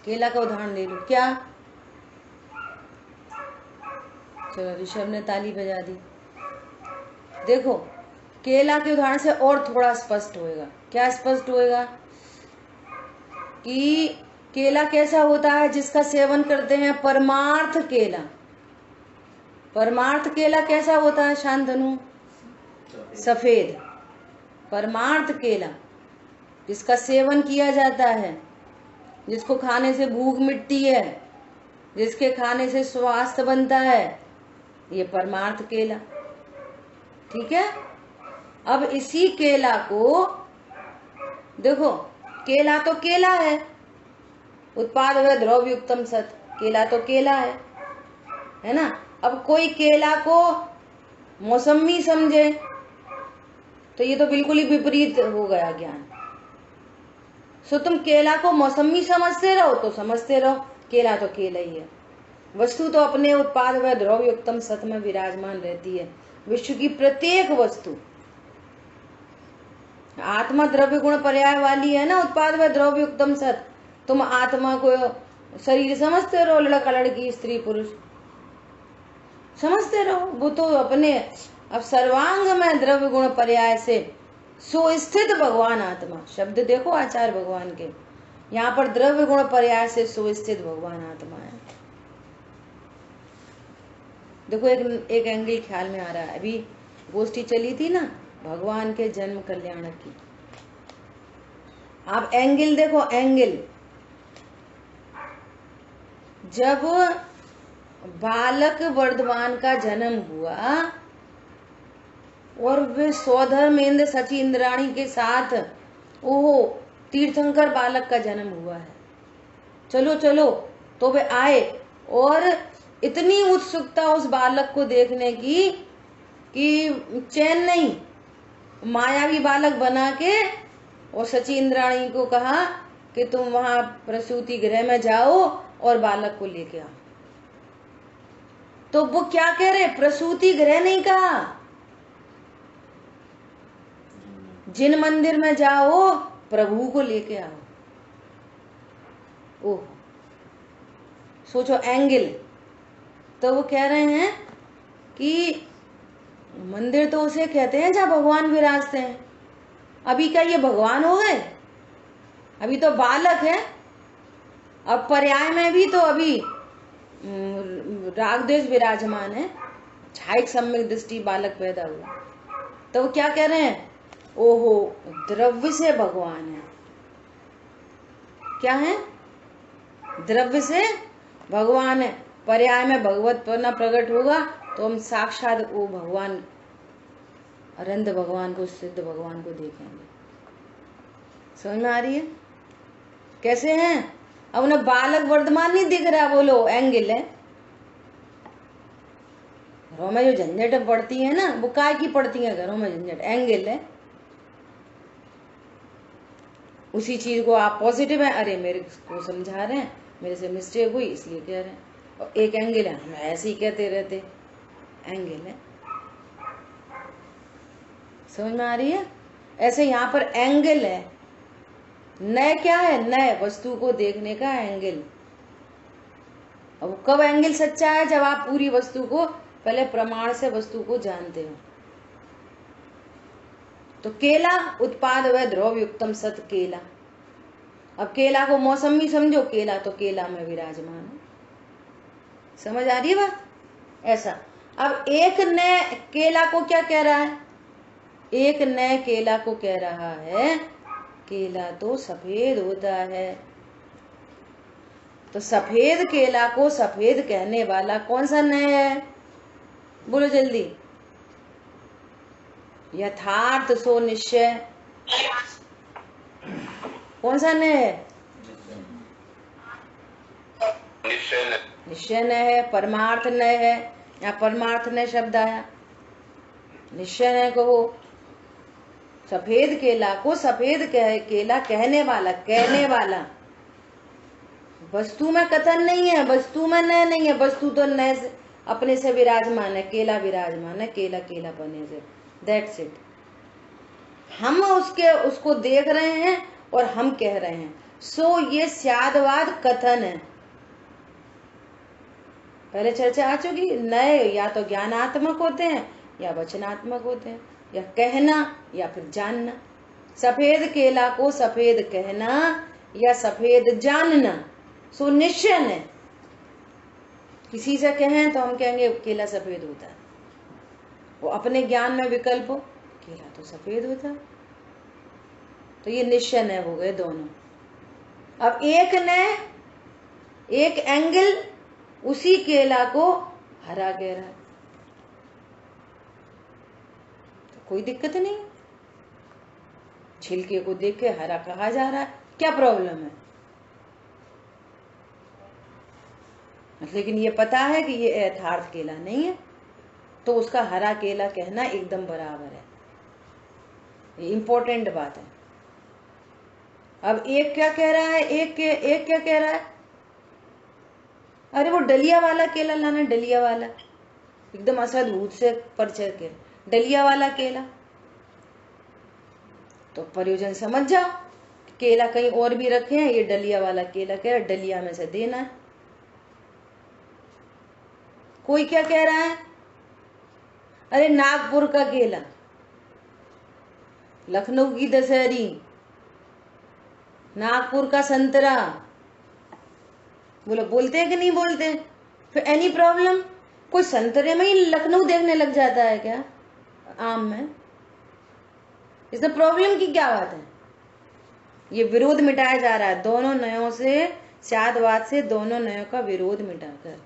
केला का उदाहरण ले लो। क्या? चलो ऋषभ ने ताली बजा दी। देखो केला के उदाहरण से और थोड़ा स्पष्ट होएगा। क्या स्पष्ट होएगा? कि केला कैसा होता है जिसका सेवन करते हैं? परमार्थ केला। परमार्थ केला कैसा होता है शांतनु? सफेद। परमार्थ केला जिसका सेवन किया जाता है, जिसको खाने से भूख मिटती है, जिसके खाने से स्वास्थ्य बनता है, ये परमार्थ केला। ठीक है। अब इसी केला को देखो, केला तो केला है, उत्पाद व द्रव्य युक्तम सत, केला तो केला है ना। अब कोई केला को मौसमी समझे तो ये तो बिल्कुल ही विपरीत हो गया ज्ञान। सो तुम केला को मौसमी समझते रहो तो समझते रहो, केला तो केला ही है। वस्तु तो अपने उत्पाद व द्रव्य युक्तम सत में विराजमान रहती है। विश्व की प्रत्येक वस्तु आत्मा द्रव्य गुण पर्याय वाली है ना, उत्पाद व द्रव्य युक्तम सत। तुम आत्मा को शरीर समझते रहो, लड़का लड़की स्त्री पुरुष समझते रहो, वो तो अपने अब सर्वांग में द्रव्य गुण पर्याय से सुस्थित भगवान आत्मा। शब्द देखो आचार्य भगवान के, यहाँ पर द्रव्य गुण पर्याय से सुस्थित भगवान आत्मा है। देखो एक एंगल ख्याल में आ रहा है। अभी गोष्ठी चली थी ना भगवान के जन्म कल्याण की। आप एंगल देखो, एंगल जब बालक वर्धमान का जन्म हुआ और वे स्वधर्मेंद्र सची इंद्राणी के साथ ओहो तीर्थंकर बालक का जन्म हुआ है, चलो चलो, तो वे आए और इतनी उत्सुकता उस बालक को देखने की कि चैन नहीं, मायावी बालक बना के और सची इंद्राणी को कहा कि तुम वहां प्रसूति गृह में जाओ और बालक को लेके आओ। तो वो क्या कह रहे? प्रसूति गृह नहीं कहा, जिन मंदिर में जाओ प्रभु को लेके आओ। ओह सोचो एंगल। तो वो कह रहे हैं कि मंदिर तो उसे कहते हैं जहां भगवान विराजते हैं। अभी क्या ये भगवान हो गए? अभी तो बालक है। अब पर्याय में भी तो अभी राग द्वेष विराजमान है, छायक सम्यक दृष्टि बालक पैदा हुआ। तो वो क्या कह रहे हैं? ओहो द्रव्य से भगवान है। क्या है? द्रव्य से भगवान है। पर्याय में भगवतपना प्रकट होगा तो हम साक्षात वो भगवान, अनंत भगवान को, सिद्ध भगवान को देखेंगे। समझ में आ रही है? कैसे हैं? अब उन्हें बालक वर्धमान नहीं दिख रहा, बोलो एंगल है। घरों में जो झंझट पड़ती है ना, वो काय की पड़ती है घरों में झंझट? एंगल है। उसी चीज को आप पॉजिटिव है, अरे मेरे को समझा रहे हैं, मेरे से मिस्टेक हुई इसलिए कह रहे हैं। और एक एंगल है, हम ऐसे ही कहते रहते, एंगल है। समझ में आ रही है? ऐसे यहाँ पर एंगल है, नय क्या है? नय वस्तु को देखने का एंगल। अब कब एंगल सच्चा है? जब आप पूरी वस्तु को पहले प्रमाण से वस्तु को जानते हो। तो केला उत्पाद व ध्रुव युक्तम सत केला। अब केला को मौसमी समझो, केला तो केला में विराजमान है। समझ आ रही है बात? ऐसा। अब एक नए केला को क्या कह रहा है? एक नए केला को कह रहा है केला तो सफेद होता है। तो सफेद केला को सफेद कहने वाला कौन सा नय है? बोलो जल्दी। यथार्थ सो निश्चय। कौन सा नय है? निश्चय नय है। परमार्थ नय है। यहाँ परमार्थ नय शब्द आया। निश्चय नय कहो। सफेद केला को सफेद केला कहने वाला। वस्तु में कथन नहीं है, वस्तु में नय नहीं है। वस्तु तो नय से अपने से विराजमान है, केला विराजमान है, केला केला बने से। That's it. हम उसको देख रहे हैं और हम कह रहे हैं। सो ये स्यादवाद कथन है। पहले चर्चा आ चुकी। नए या तो ज्ञानात्मक होते हैं या वचनात्मक होते हैं, या कहना या फिर जानना। सफेद केला को सफेद कहना या सफेद जानना सो निश्चय है। किसी से कहें तो हम कहेंगे केला सफेद होता है, वो अपने ज्ञान में विकल्प हो, केला तो सफेद होता है। तो ये निश्चय नय हो गए दोनों। अब एक एंगल उसी केला को हरा कह रहा है, तो कोई दिक्कत नहीं। छिलके को देख के हरा कहा जा रहा है, क्या प्रॉब्लम है? लेकिन ये पता है कि ये यथार्थ केला नहीं है, तो उसका हरा केला कहना एकदम बराबर है। ये इंपॉर्टेंट बात है। अब एक क्या कह रहा है? एक क्या कह रहा है? अरे वो डलिया वाला केला लाना, डलिया वाला एकदम असद्भुत से परिचय के डलिया वाला केला। तो प्रयोजन समझ जाओ, केला कहीं और भी रखे हैं, ये डलिया वाला केला कह डलिया में से देना है। कोई क्या कह रहा है? अरे नागपुर का केला, लखनऊ की दशहरी, नागपुर का संतरा। बोलो बोलते हैं कि नहीं बोलते? फिर एनी प्रॉब्लम? कोई संतरे में ही लखनऊ देखने लग जाता है क्या आम में? इसमें प्रॉब्लम की क्या बात है? ये विरोध मिटाया जा रहा है दोनों नयों से, स्यादवाद से दोनों नयों का विरोध मिटाकर।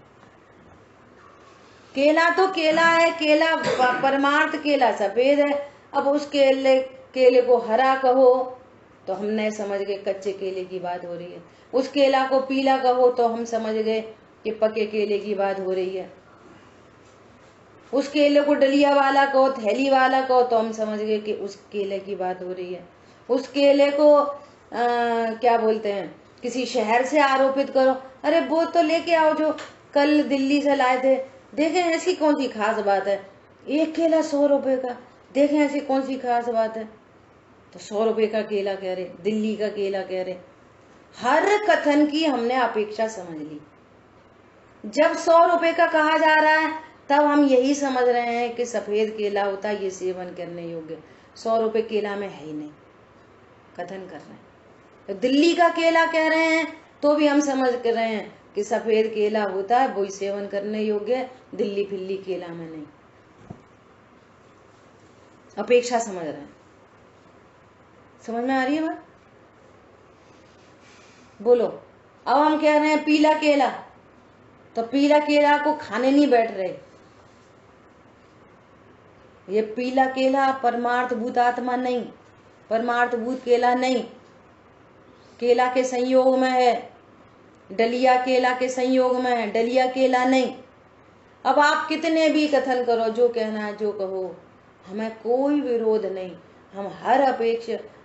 केला तो केला है, केला परमार्थ केला सफेद है। अब उस केले को हरा कहो तो हम नहीं समझ गए कच्चे केले की बात हो रही है। उस केला को पीला कहो तो हम समझ गए कि पके केले की बात हो रही है। उस केले को डलिया वाला कहो, थैली वाला कहो तो हम समझ गए कि उस केले की बात हो रही है। उस केले को क्या बोलते हैं, किसी शहर से आरोपित करो, अरे वो तो लेके आओ जो कल दिल्ली से लाए थे, देखें ऐसी कौन सी खास बात है, एक केला 100 रुपए का, देखें ऐसी कौन सी खास बात है। तो 100 रुपए का केला कह रहे, दिल्ली का केला कह रहे। हर कथन की हमने अपेक्षा समझ ली। जब 100 रुपए का कहा जा रहा है तब हम यही समझ रहे हैं कि सफेद केला होता है, ये सेवन करने योग्य। 100 रुपए केला में है ही नहीं, कथन कर रहे हैं। तो दिल्ली का केला कह रहे हैं तो भी हम समझ कर रहे हैं कि सफेद केला होता है, वही सेवन करने योग्य है, दिल्ली फिल्ली केला में नहीं। अपेक्षा समझ रहे हैं। समझ में आ रही है बात? बोलो। अब हम कह रहे हैं पीला केला, तो पीला केला को खाने नहीं बैठ रहे। ये पीला केला परमार्थ भूत आत्मा नहीं, परमार्थ भूत केला नहीं, केला के संयोग में है, डलिया केला के संयोग में है, डलिया केला नहीं। अब आप कितने भी कथन करो, जो कहना है जो कहो, हमें कोई विरोध नहीं। हम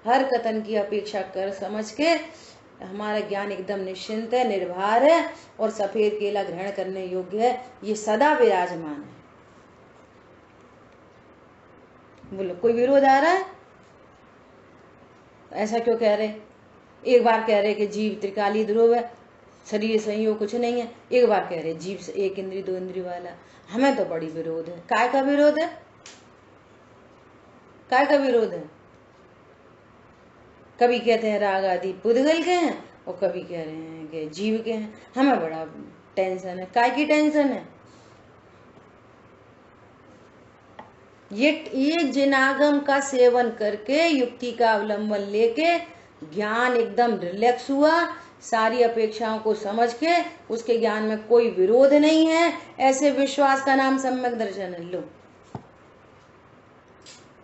हर कथन की अपेक्षा कर समझ के हमारा ज्ञान एकदम निश्चिंत है, निर्भर है और सफेद केला ग्रहण करने योग्य है, ये सदा विराजमान है। बोलो कोई विरोध आ रहा है? ऐसा क्यों कह रहे? एक बार कह रहे कि जीव त्रिकाली ध्रुव है, शरीर संयोग कुछ नहीं है, एक बार कह रहे जीव एक इंद्रिय दो इंद्रिय वाला। हमें तो बड़ी विरोध है। काय का विरोध है? काय का विरोध है? कभी कहते हैं राग आदि पुद्गल के हैं और कभी कह रहे हैं कि जीव के हैं। हमें बड़ा टेंशन है। काय की टेंशन है? ये जिनागम का सेवन करके, युक्ति का अवलंबन लेके ज्ञान एकदम रिलैक्स हुआ, सारी अपेक्षाओं को समझ के उसके ज्ञान में कोई विरोध नहीं है, ऐसे विश्वास का नाम सम्यक दर्शन है। लो,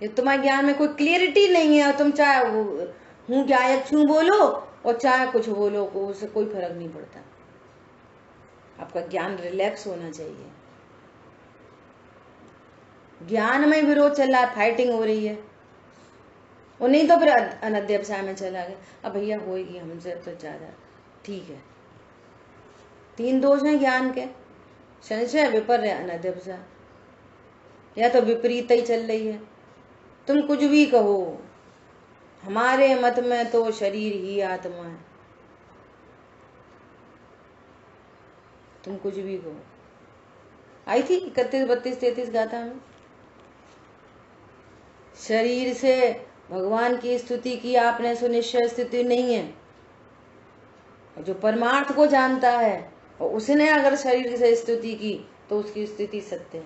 ये तुम्हारे ज्ञान में कोई क्लियरिटी नहीं है और तुम चाहे हूं गायक छू बोलो और चाहे कुछ बोलो, उससे कोई फर्क नहीं पड़ता। आपका ज्ञान रिलैक्स होना चाहिए। ज्ञान में विरोध चल रहा है, फाइटिंग हो रही है, और नहीं तो फिर अनध्यवसाय में चला गया। अब भैया होगी हमसे तो ज्यादा ठीक है। 3 दोष हैं ज्ञान के, संशय, विपर्य, अनध्यवसाय, या तो विपरीत ही चल रही है। तुम कुछ भी कहो, हमारे मत में तो शरीर ही आत्मा है। तुम कुछ भी कहो। आई थी 31, 32, 33 गाथा में, शरीर से भगवान की स्तुति की आपने सो निश्चय स्तुति नहीं है। जो परमार्थ को जानता है और उसने अगर शरीर से स्तुति की तो उसकी स्तुति सत्य है,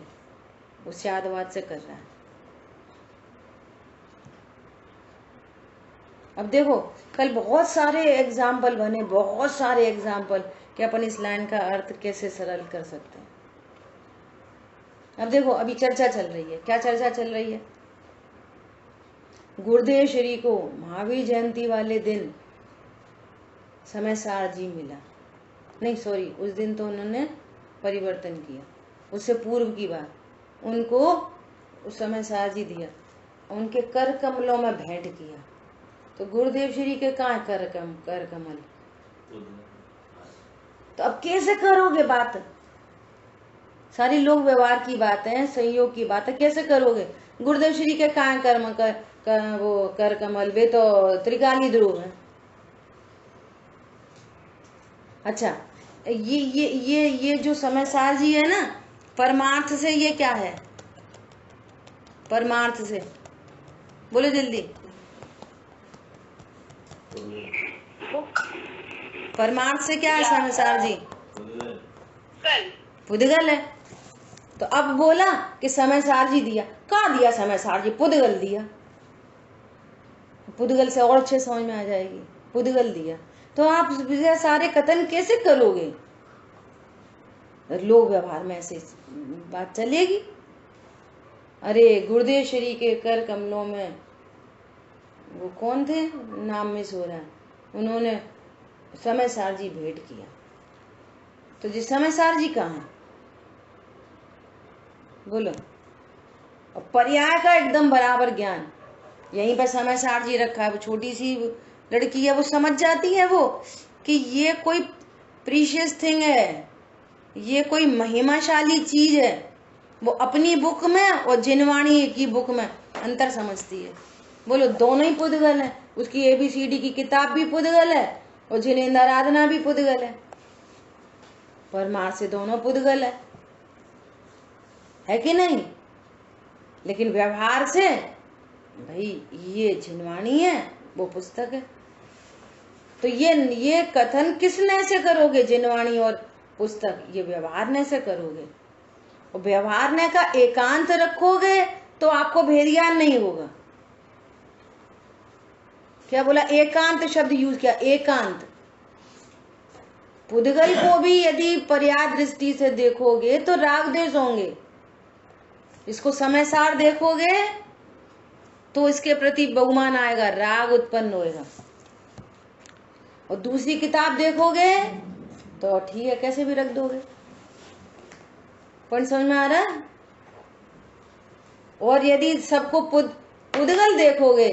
वो शादवाद से कर रहा है। अब देखो, कल बहुत सारे एग्जाम्पल बने, बहुत सारे एग्जाम्पल कि अपन इस लाइन का अर्थ कैसे सरल कर सकते हैं। अब देखो, अभी चर्चा चल रही है। क्या चर्चा चल रही है? गुरुदेव श्री को महावीर जयंती वाले दिन समय सार जी मिला। नहीं सॉरी, उस दिन तो उन्होंने परिवर्तन किया, उससे पूर्व की बात। उनको उस समय सार जी दिया, उनके कर कमलों में भेंट किया। तो गुरुदेव श्री के कहाँ कर कमल? तो अब कैसे करोगे बात? सारी लोक व्यवहार की बात है, संयोग की बात है, कैसे करोगे? गुरुदेव श्री के कहाँ वो कर कमल, वे तो त्रिकाली ध्रुव है। अच्छा, ये जो समय सार जी है ना, परमार्थ से ये क्या है? परमार्थ से बोलो जल्दी। परमार्थ से क्या है समय सार जी? पुद्गल है। तो अब बोला कि समय सार जी दिया, कहाँ दिया समय सार जी? पुद्गल दिया। पुद्गल से और अच्छे समझ में आ जाएगी, पुद्गल दिया। तो आप सारे कथन कैसे करोगे? लोक व्यवहार में ऐसे बात चलेगी? अरे गुरुदेव श्री के कर कमलों में वो कौन थे, नाम मिस हो रहा है, उन्होंने समय सार जी भेंट किया। तो जी समय सार जी कहाँ है? बोलो। और पर्याय का एकदम बराबर ज्ञान यहीं पर समय सार जी रखा है। वो छोटी सी लड़की है, वो समझ जाती है वो कि ये कोई प्रीशियस थिंग है, ये कोई महिमाशाली चीज है। वो अपनी बुक में और जिनवाणी की बुक में अंतर समझती है। बोलो, दोनों ही पुद्गल है। उसकी ABCD की किताब भी पुद्गल है और जिनेंद्र आराधना भी पुद्गल है। परमार्थ से दोनों पुद्गल है कि नहीं? लेकिन व्यवहार से भाई ये जिनवाणी है, वो पुस्तक है। तो ये कथन किसने से करोगे? जिनवाणी और पुस्तक, ये व्यवहार ने से करोगे। और व्यवहार ने का एकांत रखोगे तो आपको भेद ज्ञान नहीं होगा। क्या बोला? एकांत शब्द यूज किया, एकांत। पुद्गल को भी यदि पर्याय दृष्टि से देखोगे तो राग द्वेष होंगे। इसको समय सार देखोगे तो इसके प्रति बहुमान आएगा, राग उत्पन्न होएगा। और दूसरी किताब देखोगे तो ठीक है, कैसे भी रख दोगे। पॉइंट समझ में आ रहा है? और यदि सबको पुद्गल देखोगे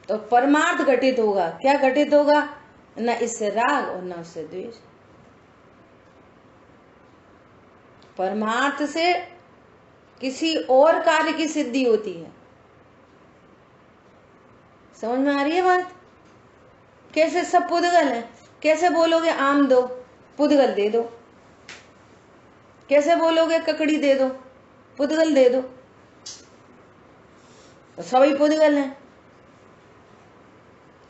तो परमार्थ घटित होगा। क्या घटित होगा? न इससे राग और न उससे द्वेष। परमार्थ से किसी और कार्य की सिद्धि होती है। समझ में आ रही है बात? कैसे सब पुद्गल है? कैसे बोलोगे आम दो, पुद्गल दे दो? कैसे बोलोगे ककड़ी दे दो, पुद्गल दे दो? तो सभी पुद्गल हैं,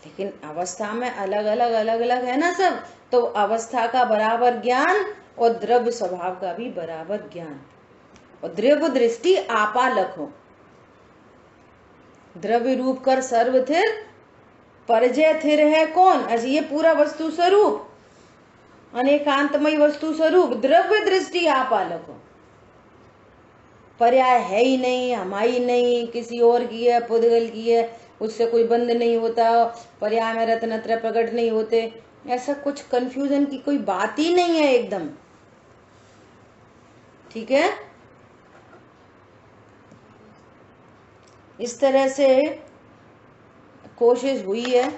लेकिन अवस्था में अलग अलग अलग अलग है ना सब। तो अवस्था का बराबर ज्ञान और द्रव्य स्वभाव का भी बराबर ज्ञान। और द्रव्य दृष्टि आपा लखो, द्रव्य रूप कर सर्व थिर, परजय थिर है कौन? ऐसे ये पूरा वस्तु स्वरूप, अनेकांतमय वस्तु स्वरूप, द्रव्य दृष्टि आपा लखो। पर्याय है ही नहीं, हमारी नहीं, किसी और की है, पुद्गल की है, उससे कोई बंध नहीं होता, पर्याय में रत्नत्र प्रकट नहीं होते, ऐसा कुछ कंफ्यूजन की कोई बात ही नहीं है एकदम। ठीक है, इस तरह से कोशिश हुई है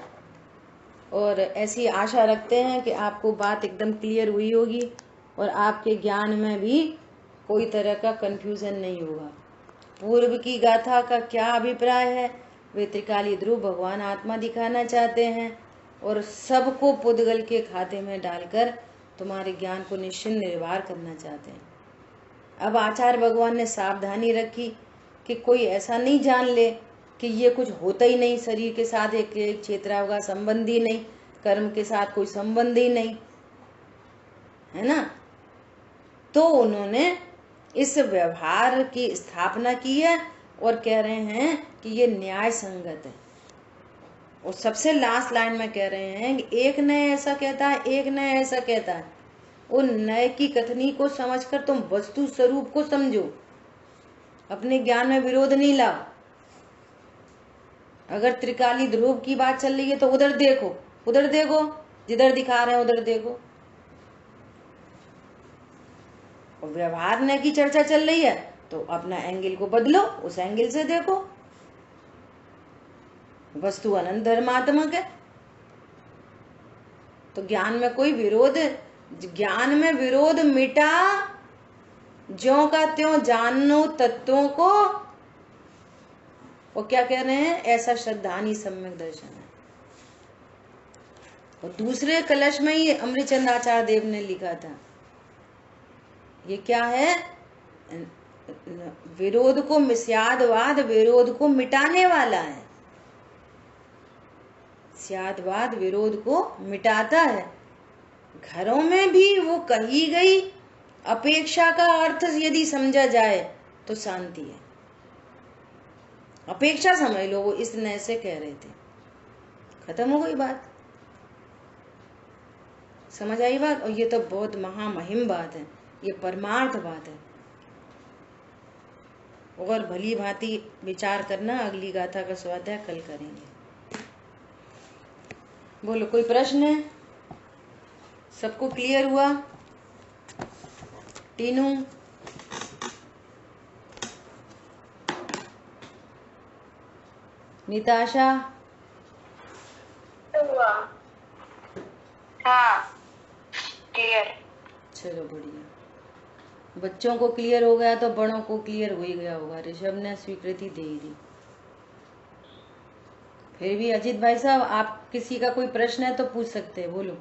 और ऐसी आशा रखते हैं कि आपको बात एकदम क्लियर हुई होगी और आपके ज्ञान में भी कोई तरह का कंफ्यूजन नहीं होगा। पूर्व की गाथा का क्या अभिप्राय है? वे त्रिकाली ध्रुव भगवान आत्मा दिखाना चाहते हैं और सबको पुद्गल के खाते में डालकर तुम्हारे ज्ञान को निश्चिंत निर्वार करना चाहते हैं। अब आचार्य भगवान ने सावधानी रखी कि कोई ऐसा नहीं जान ले कि ये कुछ होता ही नहीं, शरीर के साथ एक क्षेत्र का संबंध ही नहीं, कर्म के साथ कोई संबंध ही नहीं, है ना। तो उन्होंने इस व्यवहार की स्थापना की है और कह रहे हैं कि ये न्याय संगत है। और सबसे लास्ट लाइन में कह रहे हैं कि एक नय ऐसा कहता है, एक नय ऐसा कहता है। उन नय की कथनी को समझकर तुम वस्तु स्वरूप को समझो, अपने ज्ञान में विरोध नहीं लाओ। अगर त्रिकाली ध्रुव की बात चल रही है तो उधर देखो, उधर देखो, जिधर दिखा रहे हैं उधर देखो। और व्यवहार न की चर्चा चल रही है तो अपना एंगल को बदलो, उस एंगल से देखो। वस्तु अनंत धर्मात्मक है, तो ज्ञान में कोई विरोध, ज्ञान में विरोध मिटा, ज्यों का त्यों जानो तत्वों को। वो क्या कह रहे हैं? ऐसा श्रद्धानी सम्यक दर्शन है। और दूसरे कलश में ही अमृतचंद आचार्य देव ने लिखा था, ये क्या है? विरोध को, स्यादवाद विरोध को मिटाने वाला है। स्यादवाद विरोध को मिटाता है। घरों में भी वो कही गई अपेक्षा का अर्थ यदि समझा जाए तो शांति है। अपेक्षा समझ लो, वो इस नए से कह रहे थे, खत्म हो गई बात। समझ आई बात? और ये तो बहुत महामहिम बात है, ये परमार्थ बात है। और भली भांति विचार करना, अगली गाथा का स्वाध्याय कल करेंगे। बोलो, कोई प्रश्न है? सबको क्लियर हुआ? टीनू, निताशा? हाँ, क्लियर। चलो बढ़िया। बच्चों को क्लियर हो गया तो बड़ों को क्लियर हो ही गया होगा। ऋषभ ने स्वीकृति दे ही दी। फिर भी अजीत भाई साहब, आप किसी का कोई प्रश्न है तो पूछ सकते हैं, बोलो।